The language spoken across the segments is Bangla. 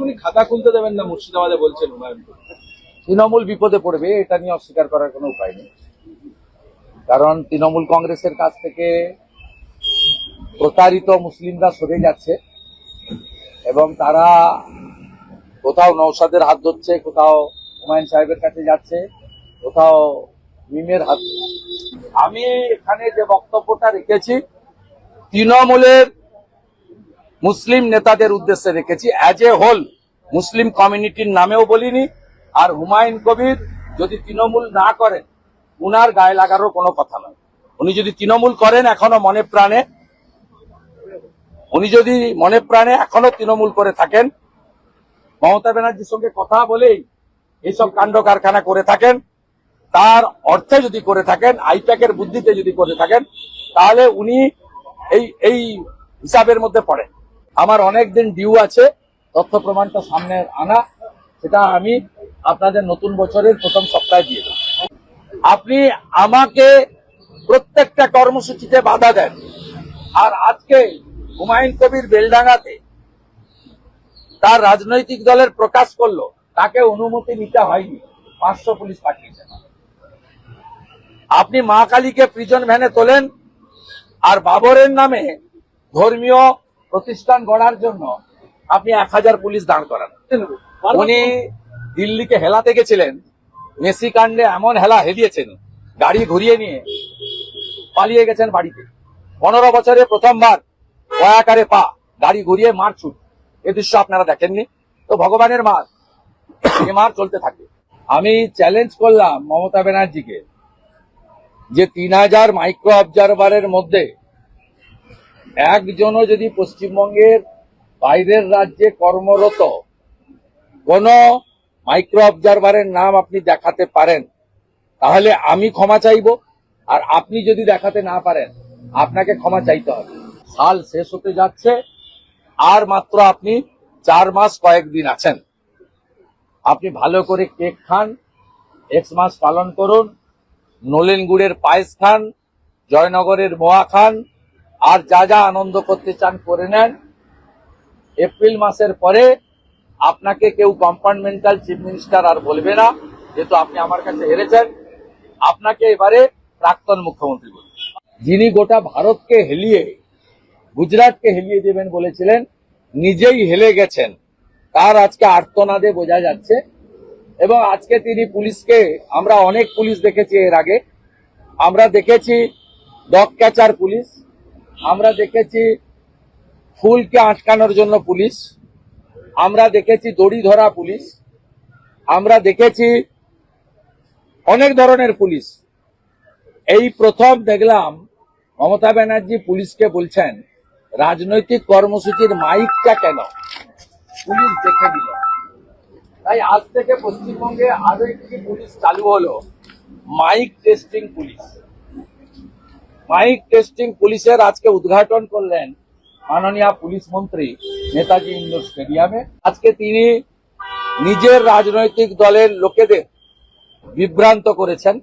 উনি খাতা খুলতে দেবেন না মুর্শিদাবাদে বলছেন হুমায়ুন কবির। তৃণমূল বিপদে পড়বে এটা নিয়ে অস্বীকার করার কোনো উপায় নেই, কারণ তৃণমূল কংগ্রেসের কাছ থেকে প্রতারিত মুসলিমরা সরে যাচ্ছে এবং তারা কোথাও নওশাদের হাত ধরছে, কোথাও হুমায়ুন সাহেবের কাছে যাচ্ছে, কোথাও মিমের হাত। আমি এখানে যে বক্তব্যটা রেখেছি তৃণমূলের মুসলিম নেতাদের উদ্দেশ্যে রেখেছি, অ্যাজ এ হোল মুসলিম কমিউনিটির নামেও বলিনি। আর হুমায়ুন কবির যদি তৃণমূল না করেন উনার গায়ে লাগারও কোনো কথা নয়। উনি যদি তৃণমূল করেন এখনো মনে প্রাণে, উনি যদি মনে প্রাণে এখনো তৃণমূল করে থাকেন, মমতা ব্যানার্জির সঙ্গে কথা বলেই এইসব কাণ্ড কারখানা করে থাকেন, তার অর্থে যদি করে থাকেন, আইপ্যাকের বুদ্ধিতে যদি করে থাকেন, তাহলে উনি এই হিসাবের মধ্যে পড়েন। আমার অনেক দিন ডিউ আছে, তথ্য প্রমাণটা সামনে আনা, সেটা আমি আপনাদের নতুন বছরের প্রথম সপ্তাহে দিয়ে দেব। আপনি আমাকে প্রত্যেকটা কর্মসূচিতে বাধা দেন, আর আজকে হুমায়ুন কবির বেলডাঙ্গাতে তার রাজনৈতিক দলের প্রকাশ করলো, তাকে অনুমতি নিতে হয়নি, 500 পুলিশ পাঠিয়েছেন। আপনি মা কালীকে প্রিজন ভ্যানে তোলেন, আর বাবরের নামে ধর্মীয় প্রতিষ্ঠান গড়ার জন্য আপনি 1000 পুলিশ দাঁড় করান। উনি দিল্লিকে হেলাতে গেছিলেন, মেসি কাণ্ডে এমন হেলা হেলিয়েছেন, গাড়ি ঘুরিয়ে নিয়ে পালিয়ে গেছেন বাড়িতে। 15 বছরে প্রথমবার ওয়াকারে পা, গাড়ি ঘুরিয়ে মার ছুট, এ দৃশ্য আপনারা দেখেননি। তো ভগবানের মার, এ মার চলতে থাকে। আমি চ্যালেঞ্জ করলাম মমতা ব্যানার্জিকে যে 3000 মাইক্রো অবজারভারের মধ্যে একজনও যদি পশ্চিমবঙ্গের বাইরের রাজ্যে কর্মরত কোন মাইক্রো অবজারভারের নাম আপনি দেখাতে পারেন তাহলে আমি ক্ষমা চাইব, আর আপনি যদি দেখাতে না পারেন আপনাকে ক্ষমা চাইতে হবে। সাল শেষ হতে যাচ্ছে, আর মাত্র আপনি 4 মাস কয়েকদিন আছেন। আপনি ভালো করে কেক খান, এক্সমাস পালন করুন, নলেন গুড়ের পায়েস খান, জয়নগরের মোয়া খান, আর যা যা আনন্দ করতে চান করে নেন। এপ্রিল মাসের পরে আপনাকে কেউ কম্পার্টমেন্টাল চিফ মিনিস্টার আর বলবে না, যেহেতু আপনি আমার কাছে হেরেছেন। আপনাকে এবারে প্রাক্তন মুখ্যমন্ত্রী বলবে। যিনি গোটা ভারতকে হেলিয়ে গুজরাটকে হেলিয়ে দেবেন বলেছিলেন, নিজেই হেলে গেছেন, তার আজকে আর্তনাদে বোঝা যাচ্ছে। এবং আজকে তিনি পুলিশকে, আমরা অনেক পুলিশ দেখেছি এর আগে, আমরা দেখেছি ডগ ক্যাচার পুলিশ, আমরা দেখেছি ফুলকে আটকানোর জন্য পুলিশ, আমরা দেখেছি দড়ি ধরা পুলিশ, আমরা দেখেছি অনেক ধরনের পুলিশ। এই প্রথম দেখলাম মমতা ব্যানার্জি পুলিশকে বলছেন রাজনৈতিক কর্মসূচির মাইকটা কেন পুলিশ দেখে দিল। তাই আজ থেকে পশ্চিমবঙ্গে আরো একটি পুলিশ চালু হলো, mic testing police. Mic testing পুলিশের আজকে উদ্ঘাটন করলেন মাননীয় পুলিশ মন্ত্রী নেতাজি ইন্ডোর স্টেডিয়ামে। আজকে তিনি নিজের রাজনৈতিক দলের লোকেদের বিভ্রান্ত করেছেন।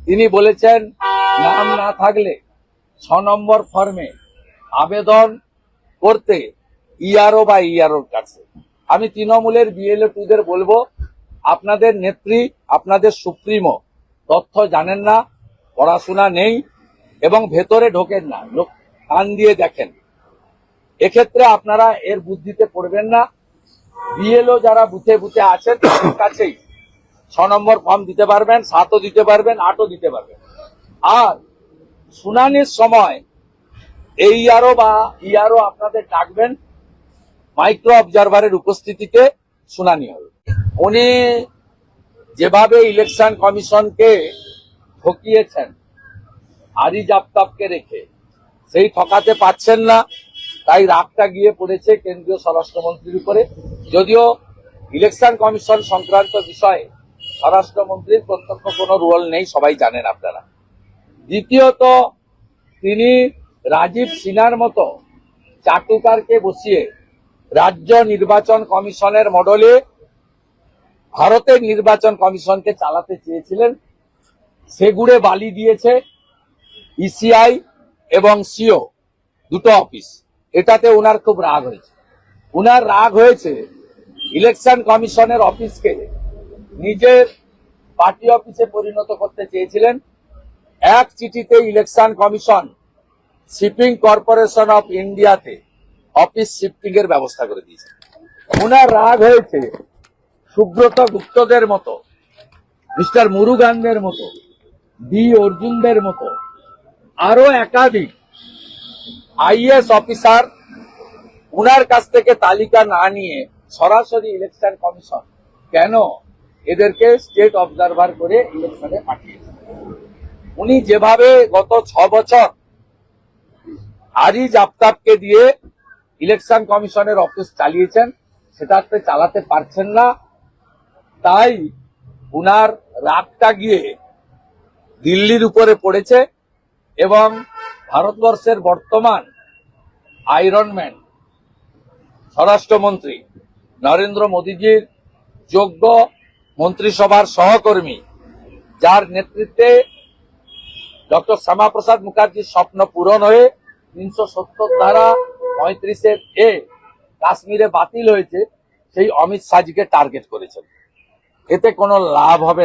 তিনি বলেছেন নাম না থাকলে 6 নম্বর ফর্মে আবেদন করতে ইআরও বা ইআরওর কাছে। আমি তৃণমূলের বিএলও 2দের বলবো, আপনাদের নেত্রী, আপনাদের সুপ্রিমো তথ্য জানেন না, পড়াশোনা নেই এবং ভেতরে ঢোকেন না, লোক কান দিয়ে দেখেন। এক্ষেত্রে আপনারা এর বুদ্ধিতে পড়বেন না। বিএলও যারা বুথে বুথে আছেন তাদের কাছেই 6 নম্বর ফর্ম দিতে পারবেন, 7ও দিতে পারবেন, 8ও দিতে পারবেন। আর শুনানির সময় এইআরও বা ইআরও আপনাদের ডাকবেন, মাইক্রো অবজারভারের উপস্থিতিতে শুনানি হবে। উনি যেভাবে ইলেকশন কমিশনকে ঠকিয়েছেন আরিজ আফতাবকে রেখে, সেই ঠকাতে পারছেন না, তাই রাগটা গিয়ে পড়েছে কেন্দ্রীয় স্বরাষ্ট্রমন্ত্রীর উপরে। যদিও ইলেকশন কমিশন সংক্রান্ত বিষয়ে স্বরাষ্ট্রমন্ত্রীর প্রত্যক্ষ কোনো রোল নেই, সবাই জানেন আপনারা। দ্বিতীয়ত, তিনি রাজীব সিনহার মতো চাটুকারকে বসিয়ে রাজ্য নির্বাচন কমিশনের মডেলে ভারতের নির্বাচন কমিশনকে চালাতে চেয়েছিলেন। সেগুড়ে বালি দিয়েছে ইসিআই এবং সিও, দুটো অফিস। এটাতে ওনার খুব রাগ হয়েছে। ওনার রাগ হয়েছে ইলেকশন কমিশনের অফিসকে নিজের পার্টি অফিসে পরিণত করতে চেয়েছিলেন। এক চিঠিতে election commission shipping corporation of ইন্ডিয়াতে অফিস শিফটিং এর ব্যবস্থা করে দিয়েছে। ওনার রাগ হয়েছে সুব্রত গুপ্তদের মতো, মিস্টার মুরুগানদের মতো, ডি অর্জুনদের মতো আরো একাধিক আইএস অফিসার উনার কাছ থেকে তালিকা না নিয়ে সরাসরি ইলেকশন কমিশন কেন এদেরকে স্টেট অবজারভার করে ইলেকশনে পাঠিয়েছে। উনি যেভাবে গত 6 বছর আরিজ আফতাবকে দিয়ে ইলেকশন কমিশনের অফিস চালিয়েছেন, সেটাতে চালাতে পারছেন না। তাই উনার রাগটা গিয়ে দিল্লির উপরে পড়েছে এবং ভারতবর্ষের বর্তমান আয়রনম্যান স্বরাষ্ট্রমন্ত্রী নরেন্দ্র মোদীজির যোগ্য মন্ত্রিসভার সহকর্মী, যার নেতৃত্বে ডক্টর শ্যামাপ্রসাদ মুখার্জির স্বপ্ন পূরণ হয়ে 370 ধারা 35 কাশ্মীরে বাতিল হয়েছে, সেই অমিত শাহজিকে টার্গেট করেছেন। এতে কোনো লাভ হবে না।